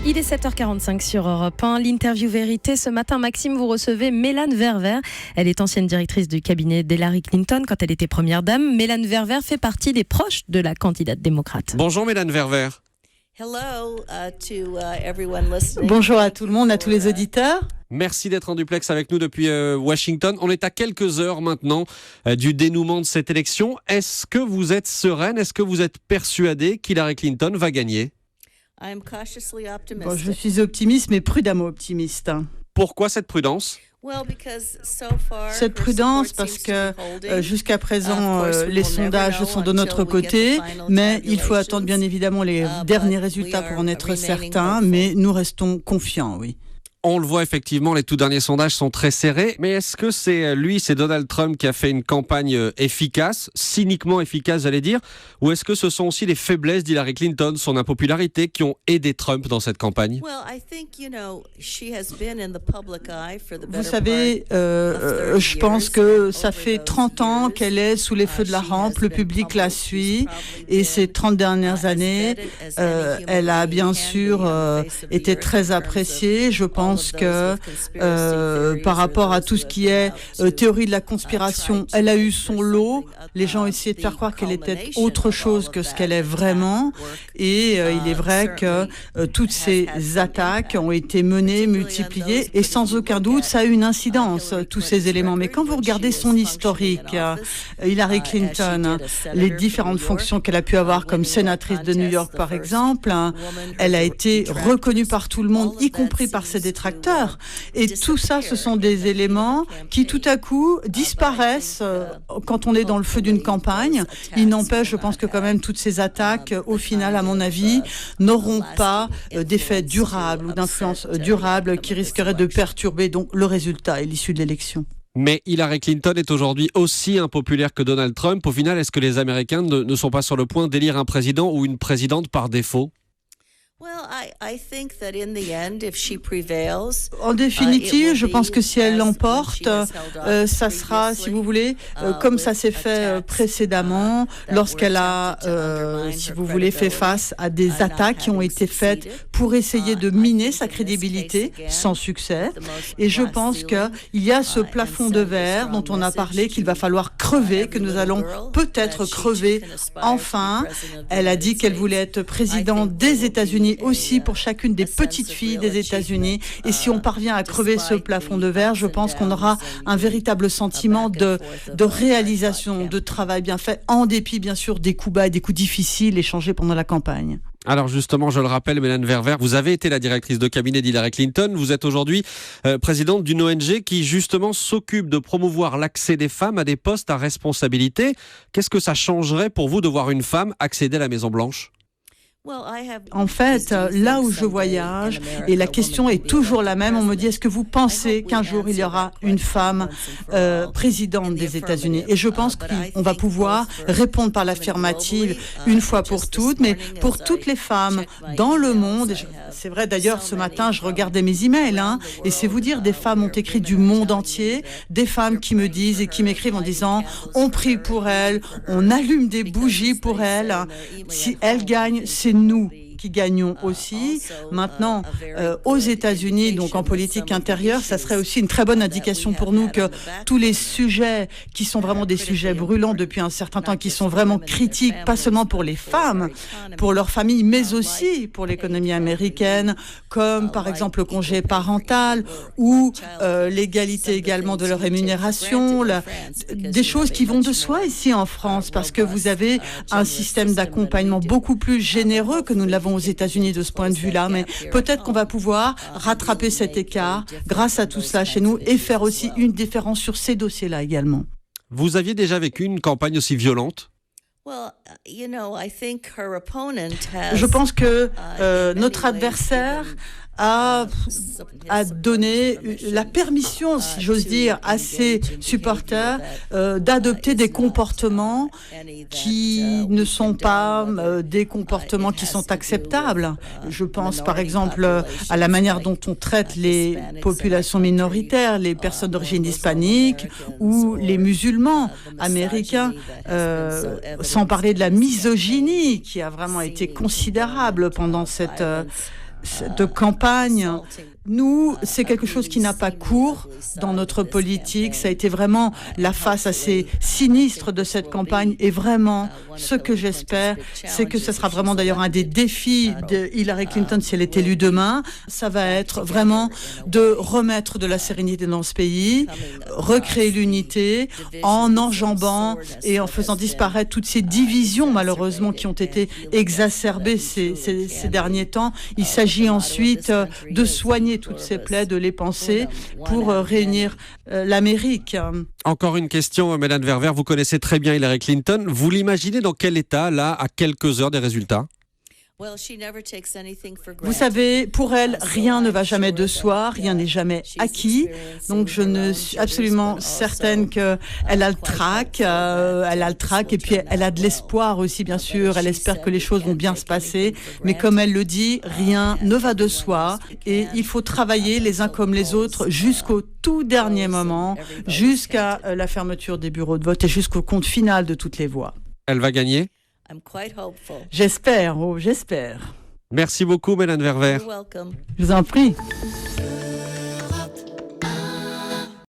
Il est 7h45 sur Europe 1. L'interview vérité. Ce matin, Maxime, vous recevez Mélane Verver. Elle est ancienne directrice du cabinet d'Hillary Clinton quand elle était première dame. Mélane Verver fait partie des proches de la candidate démocrate. Bonjour Mélane Verver. Bonjour à tout le monde, à tous les auditeurs. Merci d'être en duplex avec nous depuis Washington. On est à quelques heures maintenant du dénouement de cette élection. Est-ce que vous êtes sereine? Est-ce que vous êtes persuadée qu'Hillary Clinton va gagner? Je suis optimiste, mais prudemment optimiste. Pourquoi cette prudence? Cette prudence parce que jusqu'à présent, les sondages sont de notre côté, mais il faut attendre bien évidemment les derniers résultats pour en être certain, mais nous restons confiants, oui. On le voit effectivement, les tout derniers sondages sont très serrés. Mais est-ce que c'est Donald Trump qui a fait une campagne efficace, cyniquement efficace, j'allais dire, ou est-ce que ce sont aussi les faiblesses d'Hillary Clinton, son impopularité, qui ont aidé Trump dans cette campagne? Vous savez, je pense que ça fait 30 ans qu'elle est sous les feux de la rampe, le public la suit, et ces 30 dernières années, elle a bien sûr été très appréciée. Je pense que par rapport à tout ce qui est théorie de la conspiration, elle a eu son lot. Les gens essayaient de faire croire qu'elle était autre chose que ce qu'elle est vraiment. Et il est vrai que toutes ces attaques ont été menées, multipliées, et sans aucun doute, ça a eu une incidence, tous ces éléments. Mais quand vous regardez son historique, Hillary Clinton, les différentes fonctions qu'elle a pu avoir comme sénatrice de New York, par exemple, elle a été reconnue par tout le monde, y compris par ses détracteurs. Et tout ça, ce sont des éléments qui, tout à coup, disparaissent quand on est dans le feu d'une campagne. Il n'empêche, je pense que quand même, toutes ces attaques, au final, à mon avis, n'auront pas d'effet durable ou d'influence durable qui risquerait de perturber donc le résultat et l'issue de l'élection. Mais Hillary Clinton est aujourd'hui aussi impopulaire que Donald Trump. Au final, est-ce que les Américains ne sont pas sur le point d'élire un président ou une présidente par défaut? En définitive, je pense que si elle l'emporte, ça sera, si vous voulez, comme ça s'est fait précédemment, lorsqu'elle a, si vous voulez, fait face à des attaques qui ont été faites pour essayer de miner sa crédibilité, sans succès. Et je pense qu'il y a ce plafond de verre dont on a parlé, qu'il va falloir crever, que nous allons peut-être crever enfin. Elle a dit qu'elle voulait être présidente des États-Unis aussi pour chacune des petites filles des États-Unis. Et si on parvient à crever ce plafond de verre, je pense qu'on aura un véritable sentiment de réalisation, de travail bien fait, en dépit bien sûr des coups bas et des coups difficiles échangés pendant la campagne. Alors justement, je le rappelle, Mélane Verver, vous avez été la directrice de cabinet d'Hillary Clinton. Vous êtes aujourd'hui présidente d'une ONG qui justement s'occupe de promouvoir l'accès des femmes à des postes à responsabilité. Qu'est-ce que ça changerait pour vous de voir une femme accéder à la Maison-Blanche ? En fait, là où je voyage, et la question est toujours la même, on me dit, est-ce que vous pensez qu'un jour il y aura une femme présidente des États-Unis? Et je pense qu'on va pouvoir répondre par l'affirmative une fois pour toutes, mais pour toutes les femmes dans le monde. C'est vrai d'ailleurs, ce matin, je regardais mes emails, et c'est vous dire, des femmes ont écrit du monde entier, des femmes qui me disent et qui m'écrivent en disant, on prie pour elle, on allume des bougies pour elle, si elle gagne, c'est nous qui gagnons aussi. Maintenant, aux États-Unis, donc en politique intérieure, ça serait aussi une très bonne indication pour nous que tous les sujets qui sont vraiment des sujets brûlants depuis un certain temps, qui sont vraiment critiques, pas seulement pour les femmes, pour leurs familles, mais aussi pour l'économie américaine, comme par exemple le congé parental ou l'égalité également de leur rémunération, des choses qui vont de soi ici en France, parce que vous avez un système d'accompagnement beaucoup plus généreux que nous ne l'avons aux États-Unis de ce point de vue-là, mais peut-être qu'on va pouvoir rattraper cet écart grâce à tout cela chez nous et faire aussi une différence sur ces dossiers-là également. Vous aviez déjà vécu une campagne aussi violente ? Je pense que notre adversaire a donné la permission, si j'ose dire, à ses supporters d'adopter des comportements qui ne sont pas des comportements qui sont acceptables. Je pense par exemple à la manière dont on traite les populations minoritaires, les personnes d'origine hispanique ou les musulmans américains, sans parler de la misogynie qui a vraiment été considérable pendant cette campagne, nous, c'est quelque chose qui n'a pas cours dans notre politique. Ça a été vraiment la face assez sinistre de cette campagne. Et vraiment, ce que j'espère, c'est que ce sera vraiment d'ailleurs un des défis de Hillary Clinton si elle est élue demain. Ça va être vraiment de remettre de la sérénité dans ce pays, recréer l'unité en enjambant et en faisant disparaître toutes ces divisions, malheureusement, qui ont été exacerbées ces derniers temps. Il s'agit ensuite de soigner toutes ces plaies, de les penser pour réunir l'Amérique. Encore une question, Mélane Verver, vous connaissez très bien Hillary Clinton. Vous l'imaginez dans quel état, là, à quelques heures des résultats ? Vous savez, pour elle, rien ne va jamais de soi, rien n'est jamais acquis. Donc je ne suis absolument certaine qu'elle a le trac, et puis elle a de l'espoir aussi, bien sûr. Elle espère que les choses vont bien se passer. Mais comme elle le dit, rien ne va de soi et il faut travailler les uns comme les autres jusqu'au tout dernier moment, jusqu'à la fermeture des bureaux de vote et jusqu'au compte final de toutes les voix. Elle va gagner ? J'espère, j'espère. Merci beaucoup, Mélane Verver. Je vous en prie.